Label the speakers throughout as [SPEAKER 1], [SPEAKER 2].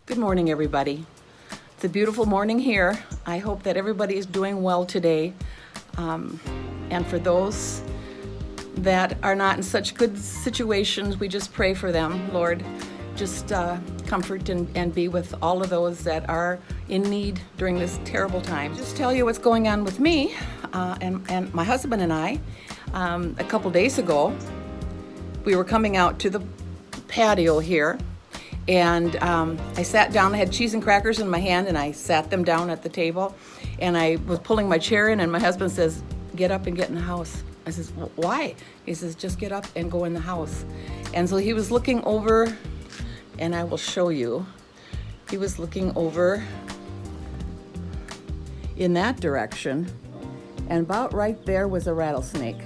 [SPEAKER 1] Good morning, everybody. It's a beautiful morning here. I hope that everybody is doing well today. And for those that are not in such good situations, we just pray for them. Lord, just comfort and be with all of those that are in need during this terrible time. Just tell you what's going on with me and my husband and I. A couple days ago, we were coming out to the patio here, and I sat down. I had cheese and crackers in my hand, and I sat them down at the table, and I was pulling my chair in, and my husband says, "Get up and get in the house." I says, "Why?" He says, "Just get up and go in the house." And so he was looking over, and I will show you. He was looking over in that direction, and about right there was a rattlesnake,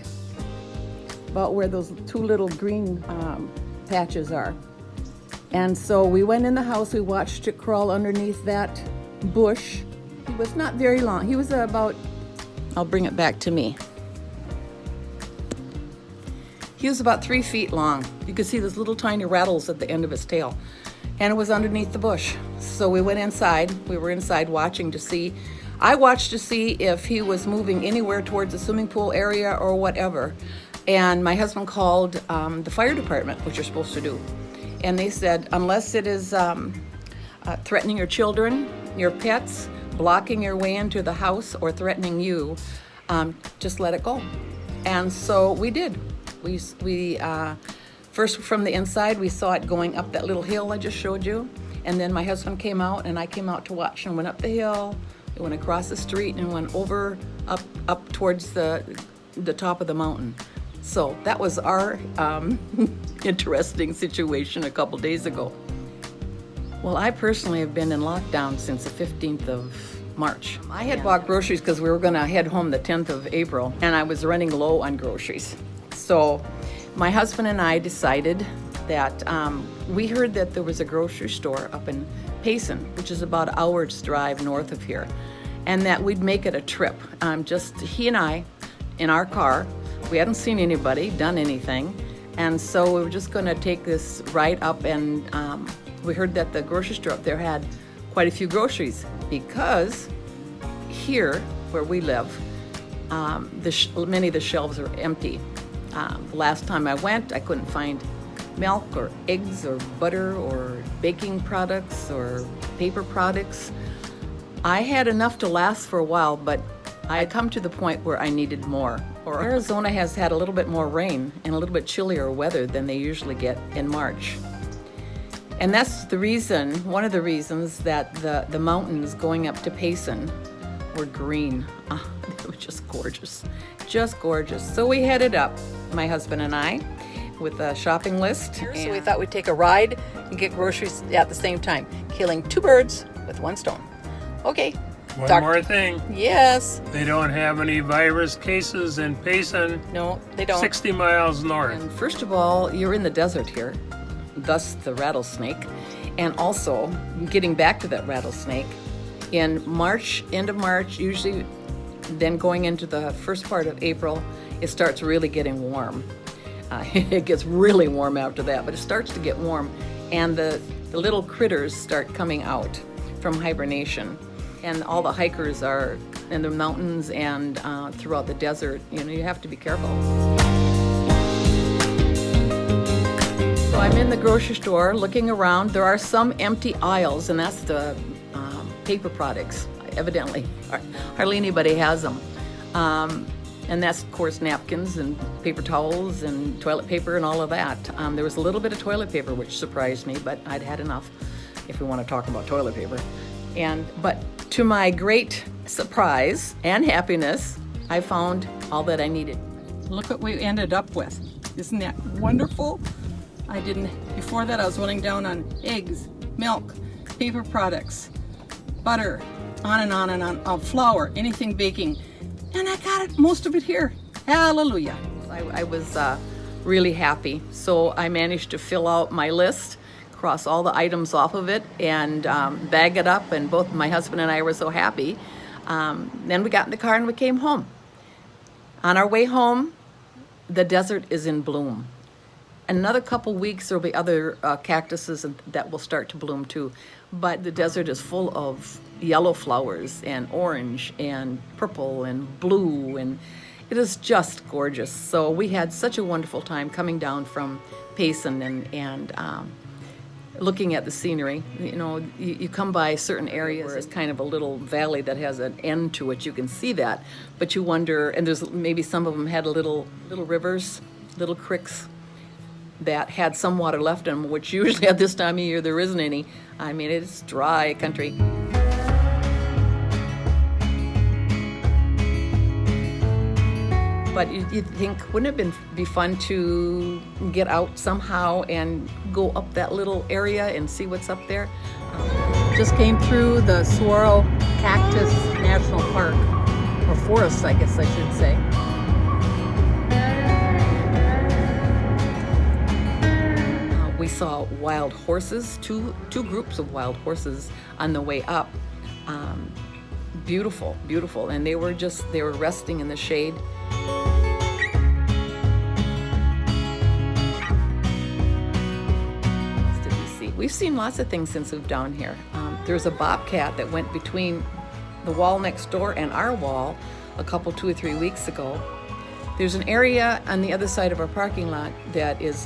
[SPEAKER 1] about where those two little green patches are. And so we went in the house, we watched it crawl underneath that bush. He was not very long. He was about, I'll bring it back to me. He was about 3 feet long. You could see those little tiny rattles at the end of his tail. And it was underneath the bush. So we went inside. We were inside watching to see. I watched to see if he was moving anywhere towards the swimming pool area or whatever. And my husband called the fire department, which you're supposed to do. And they said, unless it is threatening your children, your pets, blocking your way into the house, or threatening you, just let it go. And so we did. We first from the inside, we saw it going up that little hill I just showed you. And then my husband came out, and I came out to watch, and went up the hill. It went across the street and went over up towards the top of the mountain. So that was our interesting situation a couple days ago. Well, I personally have been in lockdown since the 15th of March. I had bought groceries because we were going to head home the 10th of April, and I was running low on groceries. So my husband and I decided that we heard that there was a grocery store up in Payson, which is about an hour's drive north of here, and that we'd make it a trip. Just he and I in our car. We hadn't seen anybody, done anything, and so we were just going to take this ride up, and we heard that the grocery store up there had quite a few groceries, because here where we live, many of the shelves are empty. The last time I went, I couldn't find milk or eggs or butter or baking products or paper products. I had enough to last for a while, but I had come to the point where I needed more. Arizona has had a little bit more rain and a little bit chillier weather than they usually get in March. And that's the reason, one of the reasons that the mountains going up to Payson were green. They were just gorgeous, just gorgeous. So we headed up, my husband and I, with a shopping list. So we thought we'd take a ride and get groceries at the same time, killing two birds with one stone. Okay.
[SPEAKER 2] One more thing.
[SPEAKER 1] Yes.
[SPEAKER 2] They don't have any virus cases in Payson.
[SPEAKER 1] No, they don't.
[SPEAKER 2] 60 miles north.
[SPEAKER 1] And first of all, you're in the desert here, thus the rattlesnake. And also, getting back to that rattlesnake, in March, end of March, usually then going into the first part of April, it starts really getting warm. It gets really warm after that, but it starts to get warm. And the little critters start coming out from hibernation. And all the hikers are in the mountains and throughout the desert. You know, you have to be careful. So I'm in the grocery store looking around. There are some empty aisles, and that's the paper products. Evidently, hardly anybody has them. And that's, of course, napkins and paper towels and toilet paper and all of that. There was a little bit of toilet paper, which surprised me, but I'd had enough, if we want to talk about toilet paper. But to my great surprise and happiness, I found all that I needed. Look what we ended up with. Isn't that wonderful? Before that I was running down on eggs, milk, paper products, butter, on and on and on, flour, anything baking. And I got it, most of it here. Hallelujah. I was really happy. So I managed to fill out my list, cross all the items off of it, and bag it up, and both my husband and I were so happy. Then we got in the car and we came home. On our way home, the desert is in bloom. another couple weeks, there'll be other cactuses that will start to bloom too. But the desert is full of yellow flowers and orange and purple and blue, and it is just gorgeous. So we had such a wonderful time coming down from Payson and looking at the scenery. You know, you come by certain areas where it's kind of a little valley that has an end to it. You can see that, but you wonder, and there's maybe some of them had little rivers, little creeks that had some water left in them, which usually at this time of year there isn't any. I mean, it's dry country. But you'd think, wouldn't it be fun to get out somehow and go up that little area and see what's up there? Just came through the Saguaro Cactus National Park, or forest, I guess I should say. We saw wild horses, two groups of wild horses on the way up. Beautiful, beautiful, and they were resting in the shade. We've seen lots of things since we've down here. There's a bobcat that went between the wall next door and our wall a couple, 2 or 3 weeks ago. There's an area on the other side of our parking lot that is,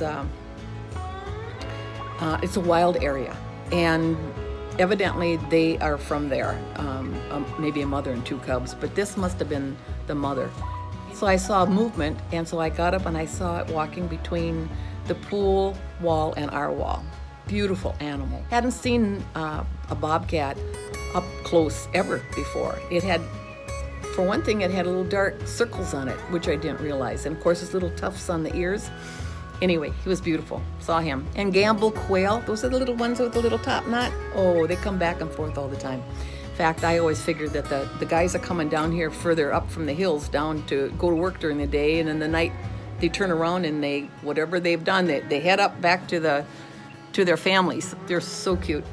[SPEAKER 1] it's a wild area, and evidently they are from there. Maybe a mother and 2 cubs, but this must have been the mother. So I saw movement, and so I got up and I saw it walking between the pool wall and our wall. Beautiful animal. Hadn't seen a bobcat up close ever before. It had, for one thing, it had little dark circles on it, which I didn't realize. And of course, there's little tufts on the ears. Anyway, he was beautiful. Saw him. And gamble quail, those are the little ones with the little top knot. Oh, they come back and forth all the time. In fact, I always figured that the guys are coming down here further up from the hills down to go to work during the day, and in the night they turn around and whatever they've done, they head up back to their families. They're so cute.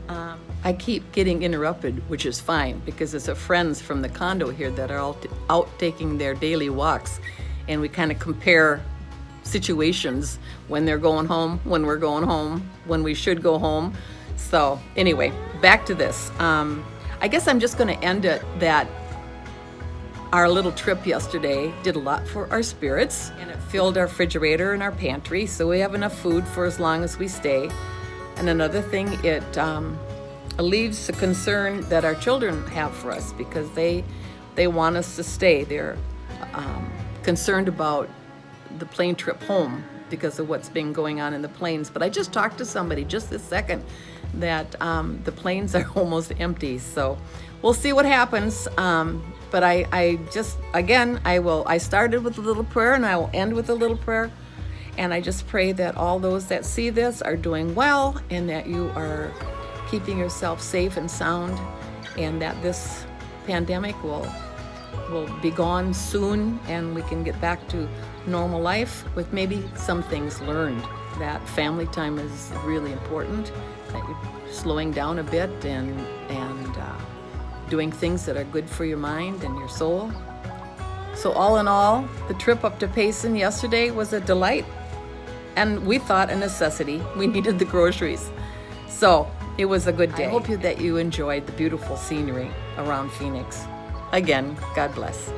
[SPEAKER 1] I keep getting interrupted, which is fine, because it's friends from the condo here that are all out taking their daily walks, and we kind of compare situations when they're going home, when we're going home, when we should go home. So anyway, back to this. I guess I'm just going to end it that our little trip yesterday did a lot for our spirits, and it filled our refrigerator and our pantry, so we have enough food for as long as we stay. And another thing, it alleviates the concern that our children have for us, because they want us to stay. They're concerned about the plane trip home because of what's been going on in the planes. But I just talked to somebody just this second that the planes are almost empty, so we'll see what happens. But I started with a little prayer, and I will end with a little prayer. And I just pray that all those that see this are doing well, and that you are keeping yourself safe and sound, and that this pandemic will be gone soon, and we can get back to normal life with maybe some things learned. That family time is really important, that you're slowing down a bit and doing things that are good for your mind and your soul. So all in all, the trip up to Payson yesterday was a delight, and we thought a necessity. We needed the groceries. So it was a good day. I hope that you enjoyed the beautiful scenery around Phoenix. Again, God bless.